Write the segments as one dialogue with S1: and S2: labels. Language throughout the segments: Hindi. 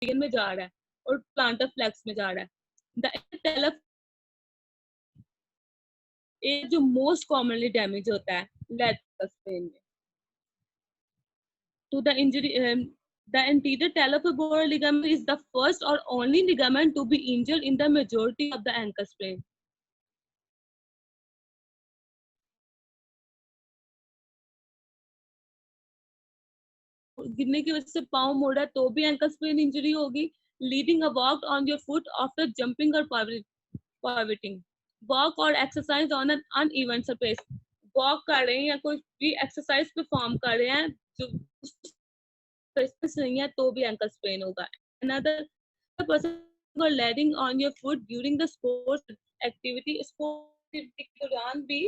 S1: में जा रहा है और प्लांटर फ्लेक्स में जा रहा है। द एक जो मोस्ट कॉमनली डैमेज होता है लेटरल स्पेन में। To the injury, the anterior talus ligament is the first or only ligament to be injured in the majority of the ankle sprain. गिरने की वजह से पाँव मोड़ा तो भी एंकल स्प्रेन इंजरी होगी। Leading a walk on your foot after jumping और pivoting, वॉक और exercise on an uneven surface, walk कर रहे हैं या कोई भी एक्सरसाइज परफॉर्म कर रहे हैं जो नहीं है तो भी एंकल स्प्रेन होगा। Another person landing on your foot during the sports activity, sports के दौरान भी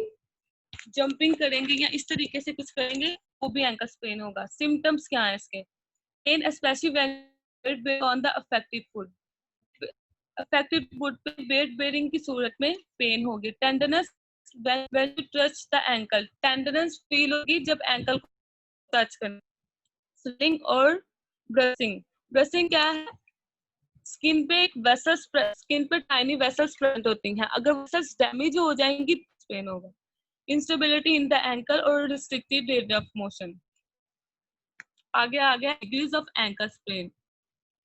S1: जंपिंग करेंगे या इस तरीके से कुछ करेंगे वो भी एंकल स्प्रेन होगा। सिम्टम्स क्या है इसके? Pain specially when on the affected foot, affected foot पे वेट बेयरिंग की सूरत में पेन होगी। Tenderness when you touch the ankle, tenderness feel होगी जब एंकल को टच करना। स्वेलिंग और ब्रशिंग, ब्रशिंग क्या है? स्किन पे एक वेसल्स, स्किन पे टाइनी वेसल्स प्रेजेंट होती हैं, अगर वेसल्स डैमेज हो जाएंगी पेन होगा। इंस्टेबिलिटी इन द एंकल और रिस्ट्रिक्टेड रेंज ऑफ मोशन। आगे आ गया degrees of ankle sprain.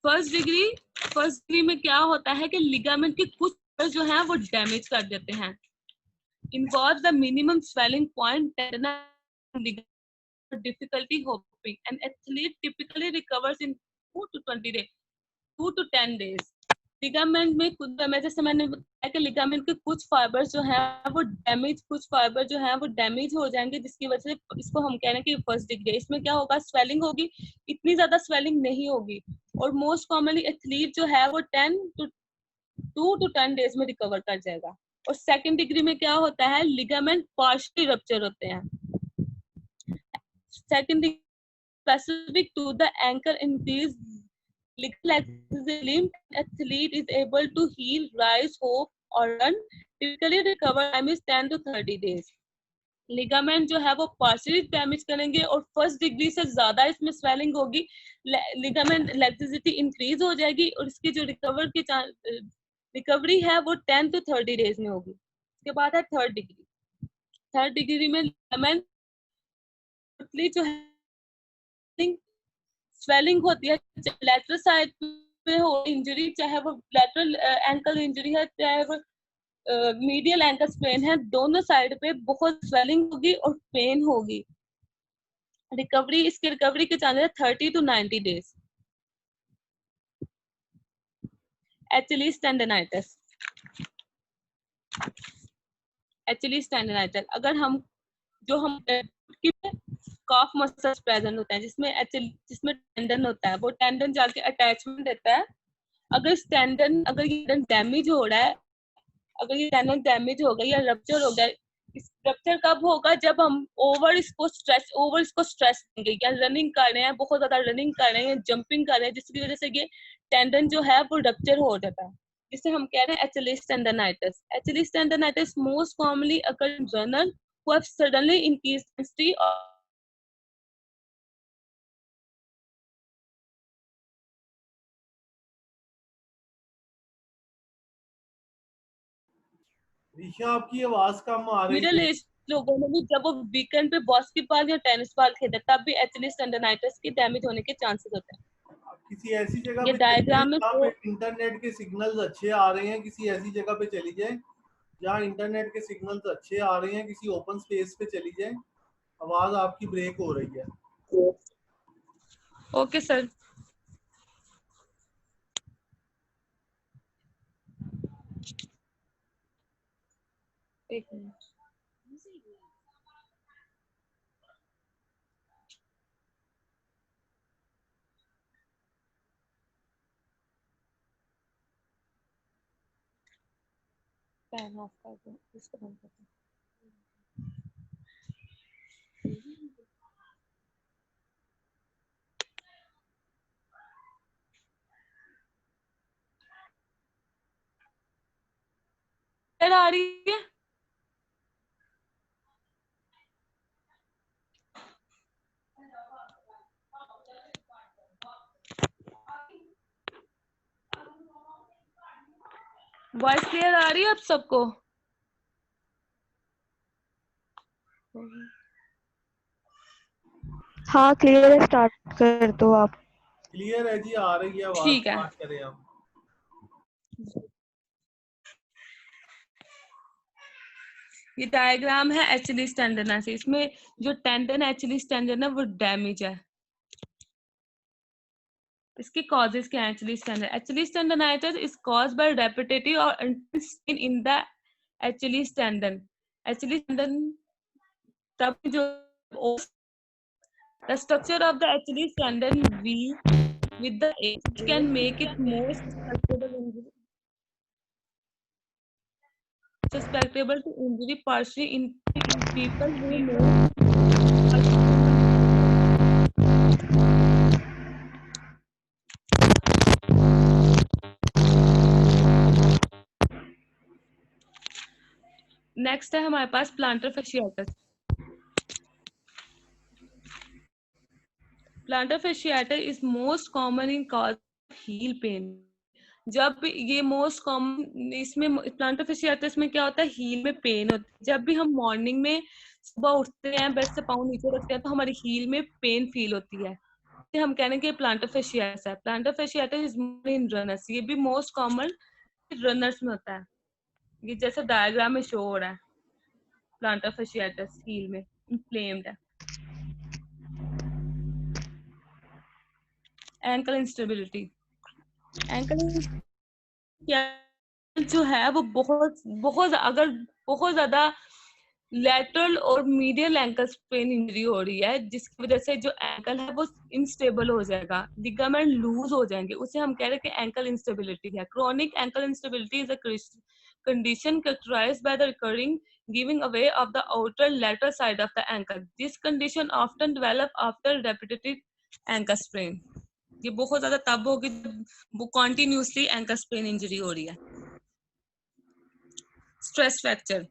S1: First degree में क्या होता है कि लिगामेंट के कुछ जो है वो डैमेज कर देते हैं। Involve the minimum swelling point, difficulty hopping, an athlete typically recovers in 2 to 20 days, 2 to 10 days. Ligament में कुछ डैमेज, जैसे मैंने बताया कि लिगामेंट के कुछ फाइबर्स जो है वो डैमेज, कुछ फाइबर जो है वो डैमेज हो जाएंगे जिसकी वजह से इसको हम कह रहे हैं कि फर्स्ट डिग्री। इसमें क्या होगा? स्वेलिंग होगी, इतनी ज्यादा स्वेलिंग नहीं होगी और मोस्ट कॉमनली एथलीट जो है वो 2 to 10 डेज में रिकवर कर जाएगा। और सेकंड डिग्री में क्या होता है? लिगामेंट पार्शियली रप्चर होते हैं। Second specific to the ankle increase limb, athlete is able to heal, rise, hop or run. Typically recover time is 10 to 30 days. Ligament जो है वो पार्शियली डैमेज करेंगे और फर्स्ट डिग्री से ज्यादा इसमें स्वेलिंग होगी, लिगामेंट इलास्टिसिटी इंक्रीज हो जाएगी और इसकी जो रिकवरी है वो 10 to 30 डेज में होगी। इसके बाद है थर्ड डिग्री। थर्ड डिग्री में लिगामेंट जो है स्वेलिंग होती है, लेटरल साइड पे हो इंजरी, चाहे वो लेटरल एंकल इंजरी है चाहे वो मीडियल एंकल स्प्रेन है, दोनों साइड पे बहुत स्वेलिंग होगी और पेन होगी। रिकवरी, इसकी रिकवरी के chances 30 to 90 days. Achilles tendinitis, Achilles tendinitis अगर हम जो हम काफ मसल्स प्रेजेंट होते हैं जिसमें टेंडन होता है, वो टेंडन जाके अटैचमेंट देता है। अगर टेंडन डैमेज हो रहा है, अगर ये टेंडन डैमेज हो गया या रप्चर हो गया, रप्चर कब होगा? जब हम ओवर इसको स्ट्रेस देंगे या रनिंग कर रहे हैं, बहुत ज्यादा रनिंग कर रहे हैं, जंपिंग कर रहे हैं, जिसकी वजह से ये टेंडन जो है वो रप्चर हो जाता है, जिसे हम कह रहे हैं Achilles tendinitis. Achilles tendinitis most commonly occur in runner who have suddenly increased intensity or
S2: ऋषा आपकी आवाज कम आ रही
S1: मिडिल
S2: है।
S1: एज लोगों में भी जब वो वीकेंड पे बास्केटबॉल या टेनिस बॉल खेलते तब भी एचलीस टेंडनाइटिस के डैमेज होने के चांसेस होते हैं।
S2: किसी ऐसी जगह
S1: ये
S2: पे
S1: डायग्राम में
S2: जहाँ पे इंटरनेट के सिग्नल्स अच्छे आ रहे हैं, किसी ऐसी जगह पे चली जाए जहाँ इंटरनेट के सिग्नल्स अच्छे आ रहे हैं, किसी ओपन स्पेस पे चली जाए। आवाज आपकी ब्रेक हो रही है।
S1: Okay sir. एक मिनट। फैन ऑफ कर दो, इसको बंद कर दो। आ रही है? वॉइस क्लियर आ रही है आप सबको?
S3: हाँ क्लियर है, स्टार्ट कर दो आप।
S2: क्लियर है जी, आ रही है आवाज,
S1: ठीक है।
S2: स्टार्ट करें आप।
S1: ये डायग्राम है एचलीस टेंडनस। इसमें जो टेंडन एचलीस टेंडन है वो डैमेज है। इसके कॉजेस क्या है? Achilles tendon, Achilles tendinitis is caused by repetitive और intense pain in the Achilles tendon. Achilles tendon तब जो the structure of the Achilles tendon weak with the age, which can make it more susceptible to injury, partially in people who know. Next है हमारे पास plantar fasciitis। Plantar fasciitis is most common in cause heel pain। जब ये मोस्ट कॉमन इसमें प्लांटर fasciitis में क्या होता है? हील में पेन होता है। जब भी हम मॉर्निंग में सुबह उठते हैं, बेड से पाँव नीचे रखते हैं, तो हमारी हील में पेन फील होती है। हम कहने के प्लांटर fasciitis है। Planter fasciitis is in runners. ये भी मोस्ट कॉमन रनर्स में होता है। ये जैसे डायग्राम में शो हो रहा है, प्लांटर fasciitis हील में इन्फ्लेम्ड है। एंकल इंस्टेबिलिटी, एंकल जो है वो बहुत अगर बहुत ज्यादा लैटरल और मीडियल एंकल पेन इंजरी हो रही है, जिसकी वजह से जो एंकल है वो इनस्टेबल हो जाएगा, लिगामेंट लूज हो जाएंगे, उसे हम कह रहे हैं कि एंकल इंस्टेबिलिटी है। Chronic ankle instability is a condition characterized by the recurring giving away of the outer lateral side of the ankle. This condition often develop after repetitive ankle sprain. ये बहुत ज्यादा तब होगी जब वो कॉन्टिन्यूसली एंकल स्प्रेन इंजरी हो रही है। Stress fracture,